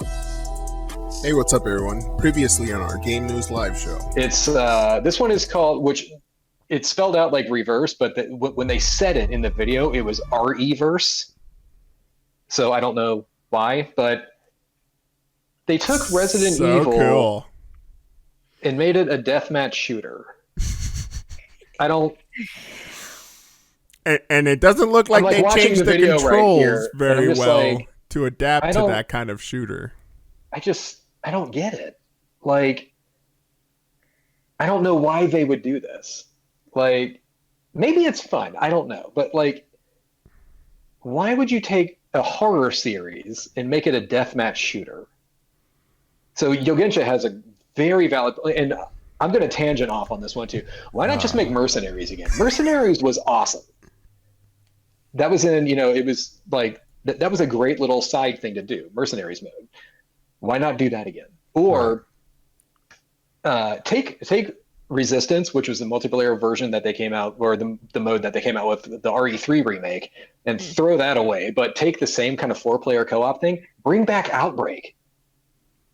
Hey, what's up, everyone? Previously on our Game News Live show. It's this one is called, which it's spelled out like reverse, but when they said it in the video, it was RE-verse. So I don't know why, but they took Resident So Evil cool. and made it a deathmatch shooter. I don't. And it doesn't look I'm like like they watching changed the the video right controls here, and I'm very just well like, to adapt I to don't. that kind of shooter. I don't get it. Like, I don't know why they would do this. Like, maybe it's fun. I don't know, but like, why would you take a horror series and make it a deathmatch shooter? So Yogensha has a very valid, and I'm going to tangent off on this one too. Why not just make Uh, Mercenaries again? Mercenaries was awesome. That was it was like that was a great little side thing to do. Mercenaries mode. Why not do that again? right. Or take Resistance, which was the multiplayer version that they came out, or the mode that they came out with, the RE3 remake, and Mm. throw that away. But take the same kind of four-player co-op thing. Bring back Outbreak.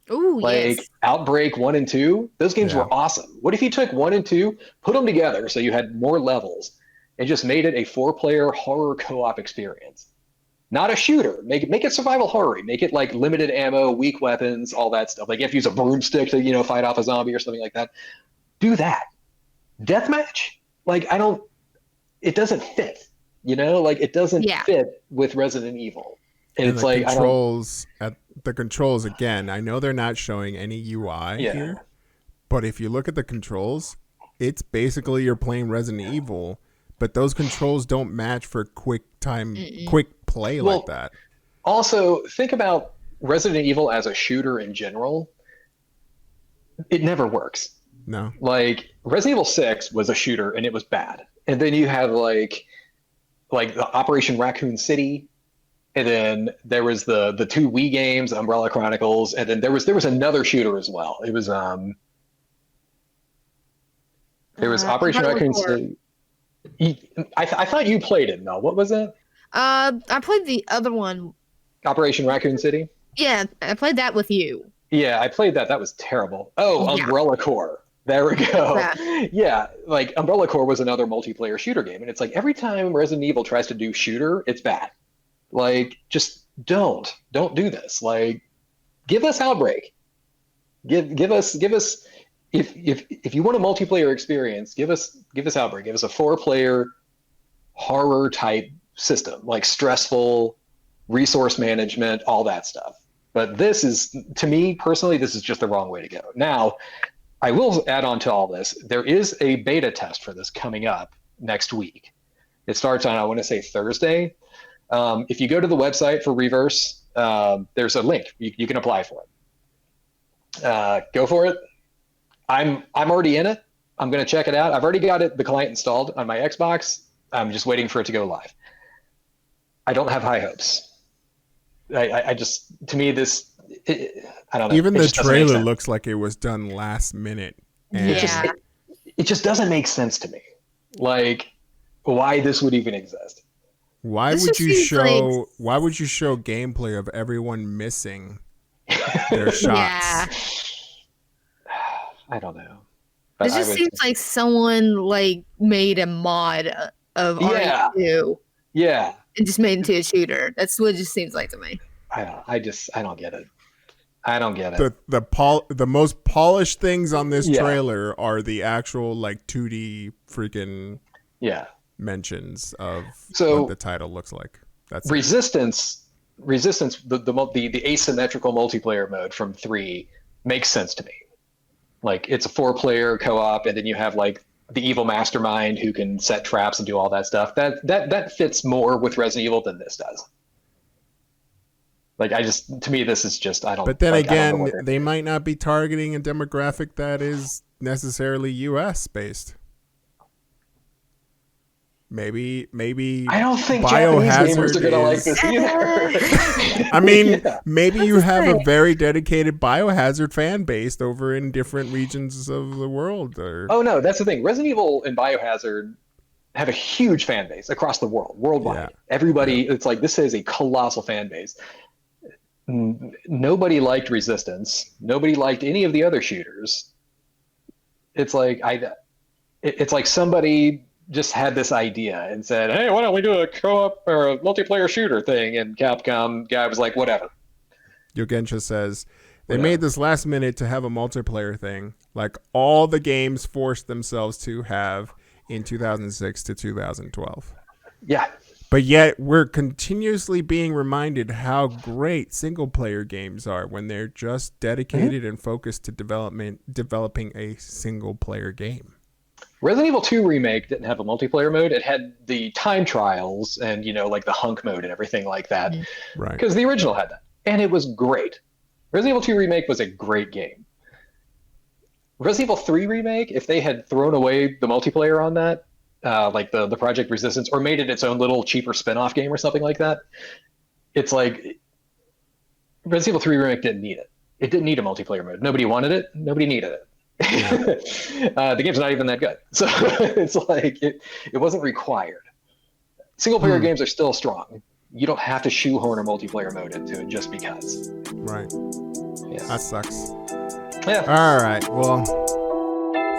Oh, Like yes. Outbreak 1 and 2, those games Yeah. were awesome. What if you took 1 and 2, put them together so you had more levels, and just made it a four-player horror co-op experience? Not a shooter. Make it survival horror. Make it like limited ammo, weak weapons, all that stuff. Like you have to use a broomstick to, fight off a zombie or something like that. Do that. Deathmatch? Like I don't it doesn't fit. Like it doesn't Yeah. fit with Resident Evil. And And it's like I don't the controls again, I know they're not showing any UI yeah. here, but if you look at the controls, it's basically you're playing Resident Evil, but those controls don't match for Mm-mm. quick play like Well, that. also think about Resident Evil as a shooter in general. It never works. No. Like Resident Evil 6 was a shooter and it was bad. And then you have like the Operation Raccoon City, and then there was the two Wii games, Umbrella Chronicles, and then there was another shooter as well. It was there was Operation Umbrella Raccoon Corps. City. I thought you played it, Mel. What was it? I played the other one. Operation Raccoon City? Yeah, I played that with you. Yeah, I played that. That was terrible. Oh, Yeah. Umbrella Corps. There we go. Yeah. Yeah, like Umbrella Corps was another multiplayer shooter game, and it's like every time Resident Evil tries to do shooter, it's bad. Like, just don't do this. Like, give us Outbreak. Give us if you want a multiplayer experience, give us Outbreak. Give us a four-player horror type system, like stressful resource management, all that stuff. But this is, to me personally, this is just the wrong way to go. Now, I will add on to all this. There is a beta test for this coming up next week. It starts on, I want to say, Thursday. If you go to the website for Reverse, there's a link. You can apply for it. Go for it. I'm already in it. I'm going to check it out. I've already got the client installed on my Xbox. I'm just waiting for it to go live. I don't have high hopes. I just, to me, I don't know. Even It the just doesn't make trailer sense. looks like it was done last minute, It just, and Yeah. it just doesn't make sense to me. Like, why this would even exist. This just seems like why would you show gameplay of everyone missing their yeah. shots? I don't know, but This I just would seems just, like someone like made a mod of yeah, RE2 yeah. and just made it into a shooter. That's what it just seems like to me. I don't get it. I don't get it. The most polished things on this Yeah, trailer are the actual like 2D freaking yeah. mentions of what the So title looks like. That's it. resistance, resistance, the asymmetrical multiplayer mode from 3 makes sense to me. Like it's a four-player co-op, and then you have like the evil mastermind who can set traps and do all that stuff. That fits more with Resident Evil than this does. Like to me, this is just But then I don't know again, what they're they doing. might not be targeting a demographic that is necessarily US based. Maybe I don't think Japanese gamers are Biohazard gonna like is this either. I mean, Yeah. maybe That's you the have a thing. very dedicated Biohazard fan base over in different regions of the world or Oh no, that's the thing. Resident Evil and Biohazard have a huge fan base across the world, yeah. worldwide. Yeah. Everybody, it's like this is a colossal fan base. Nobody liked Resistance. Nobody liked any of the other shooters. It's like it's like somebody just had this idea and said, "Hey, why don't we do a co-op or a multiplayer shooter thing?" And Capcom guy was like, "Whatever." Yogensha says they Whatever. made this last minute to have a multiplayer thing, like all the games forced themselves to have in 2006 to 2012. Yeah. But yet we're continuously being reminded how great single player games are when they're just dedicated and focused to developing a single player game. Resident Evil 2 Remake didn't have a multiplayer mode. It had the time trials and, like the hunk mode and everything like that. Right. Because the original had that. And it was great. Resident Evil 2 Remake was a great game. Resident Evil 3 Remake, if they had thrown away the multiplayer on that, like the Project Resistance, or made it its own little cheaper spin-off game or something like that, it's like Resident Evil 3 Remake didn't need it. It didn't need a multiplayer mode. Nobody wanted it. Nobody needed it. The game's not even that good. So it's like it wasn't required. Single-player games are still strong. You don't have to shoehorn a multiplayer mode into it just because. Right. Yeah. That sucks. Yeah. All right. Well,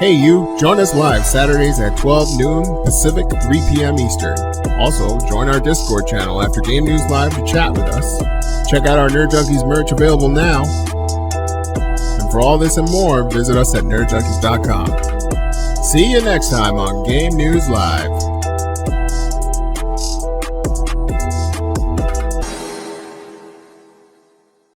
hey, you, join us live Saturdays at 12 noon Pacific, 3 p.m. Eastern. Also, join our Discord channel after Game News Live to chat with us. Check out our Nerd Junkies merch available now. And for all this and more, visit us at nerdjunkies.com. See you next time on Game News Live.